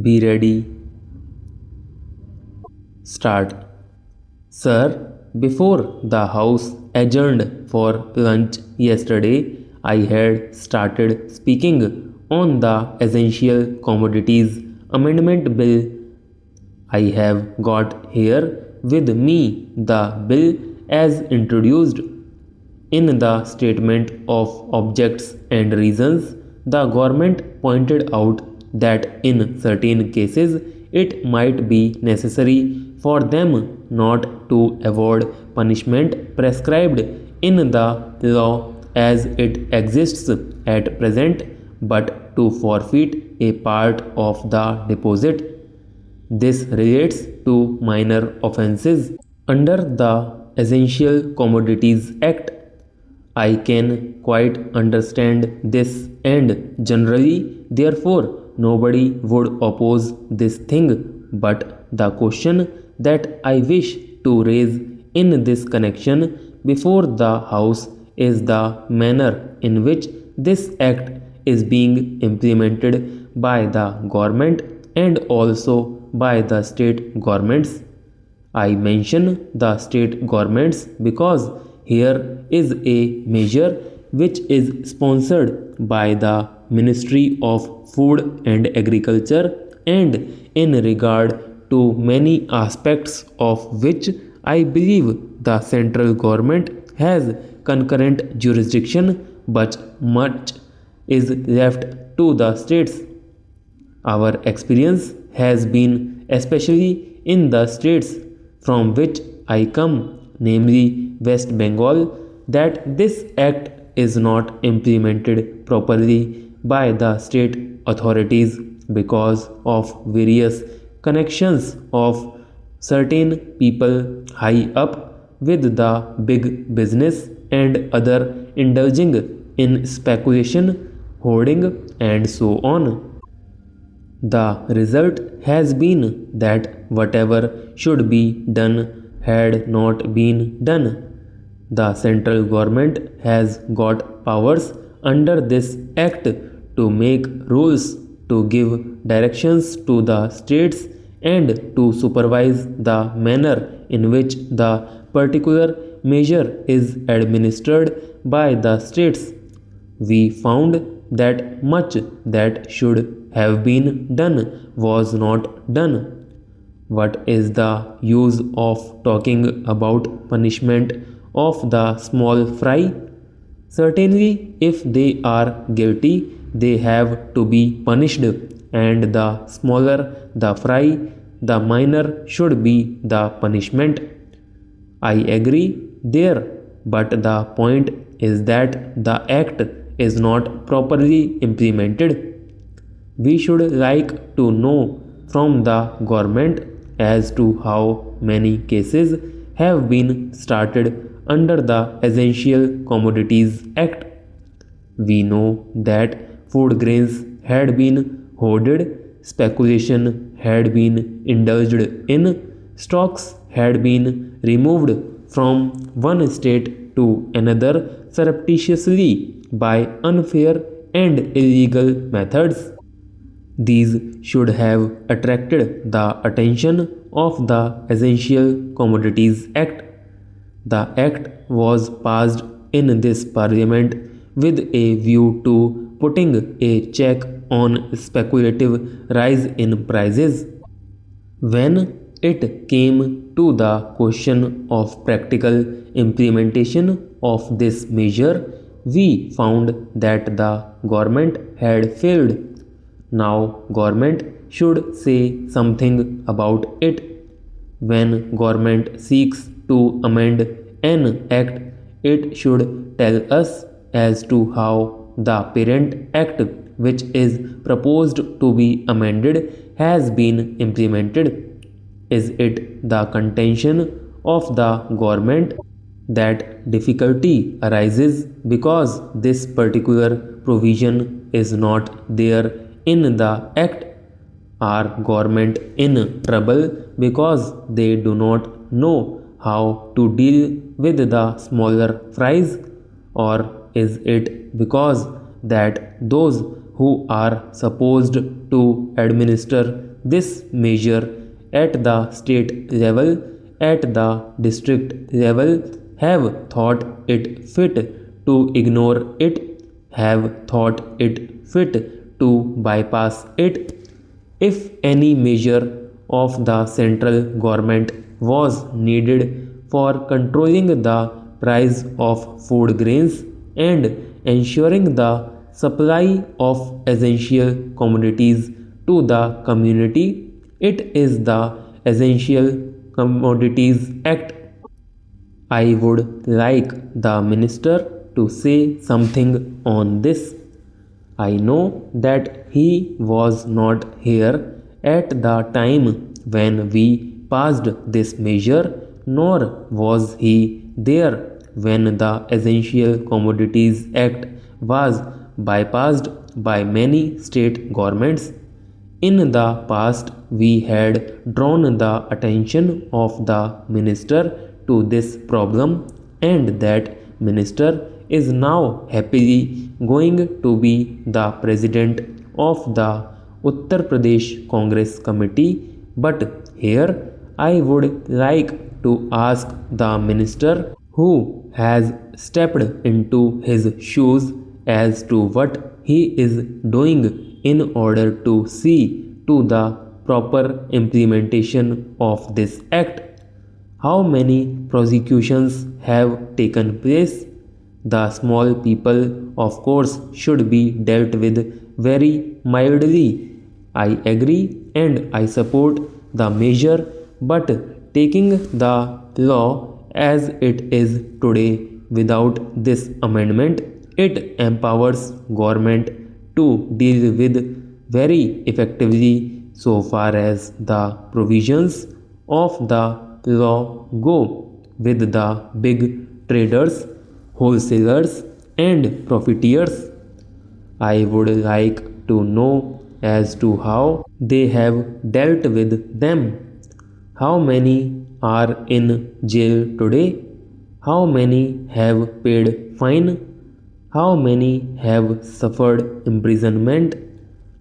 Be ready. Start. Sir, before the House adjourned for lunch yesterday, I had started speaking on the Essential Commodities Amendment Bill. I have got here with me the bill as introduced. In the Statement of Objects and Reasons, the government pointed out that in certain cases it might be necessary for them not to avoid punishment prescribed in the law as it exists at present, but to forfeit a part of the deposit. This relates to minor offences under the Essential Commodities Act. I can quite understand this, and generally, therefore, nobody would oppose this thing. But the question that I wish to raise in this connection before the House is the manner in which this act is being implemented by the government and also by the state governments. I mention the state governments because here is a measure which is sponsored by the Ministry of Food and Agriculture and in regard to many aspects of which I believe the central government has concurrent jurisdiction, but much is left to the states. Our experience has been, especially in the states from which I come, namely West Bengal, that this act is not implemented properly by the state authorities because of various connections of certain people high up with the big business and other indulging in speculation, hoarding, and so on. The result has been that whatever should be done had not been done. The central government has got powers under this act to make rules, to give directions to the states, and to supervise the manner in which the particular measure is administered by the states. We found that much that should have been done was not done. What is the use of talking about punishment of the small fry? Certainly, if they are guilty, they have to be punished, and the smaller the fry, the minor should be the punishment. I agree there, but the point is that the act is not properly implemented. We should like to know from the government as to how many cases have been started under the Essential Commodities Act. We know that food grains had been hoarded, speculation had been indulged in, stocks had been removed from one state to another surreptitiously by unfair and illegal methods. These should have attracted the attention of the Essential Commodities Act. The Act was passed in this Parliament with a view to putting a check on speculative rise in prices. When it came to the question of practical implementation of this measure, we found that the government had failed. Now government should say something about it. When government seeks to amend an act, it should tell us as to how the parent act which is proposed to be amended has been implemented. Is it the contention of the government that difficulty arises because this particular provision is not there in the act? Are government in trouble because they do not know how to deal with the smaller fries, or is it because that those who are supposed to administer this measure at the state level, at the district level, have thought it fit to ignore it, have thought it fit to bypass it. If any measure of the central government was needed for controlling the price of food grains and ensuring the supply of essential commodities to the community, it is the Essential Commodities Act. I would like the minister to say something on this. I know that he was not here at the time when we passed this measure, nor was he there when the Essential Commodities Act was bypassed by many state governments. In the past, we had drawn the attention of the minister to this problem, and that minister is now happily going to be the president of the Uttar Pradesh Congress Committee. But here I would like to ask the minister who has stepped into his shoes as to what he is doing in order to see to the proper implementation of this act. How many prosecutions have taken place? The small people, of course, should be dealt with very mildly. I agree and I support the measure, but taking the law as it is today without this amendment, it empowers government to deal with very effectively so far as the provisions of the law go with the big traders, wholesalers, and profiteers. I would like to know as to how they have dealt with them. How many are in jail today? How many have paid fine? How many have suffered imprisonment?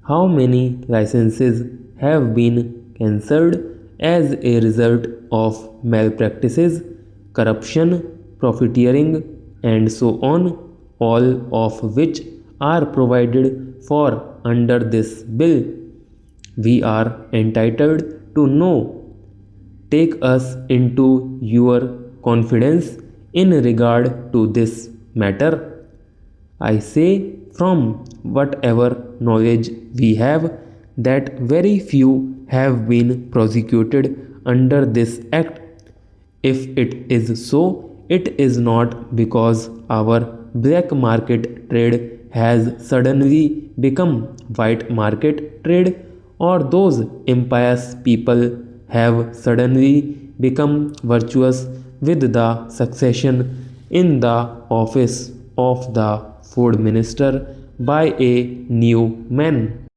How many licenses have been cancelled as a result of malpractices, corruption, profiteering, and so on, all of which are provided for under this bill? We are entitled to know. Take us into your confidence in regard to this matter. I say from whatever knowledge we have that very few have been prosecuted under this act. If it is so, it is not because our black market trade has suddenly become white market trade, or those impious people have suddenly become virtuous with the succession in the office of the food minister by a new man.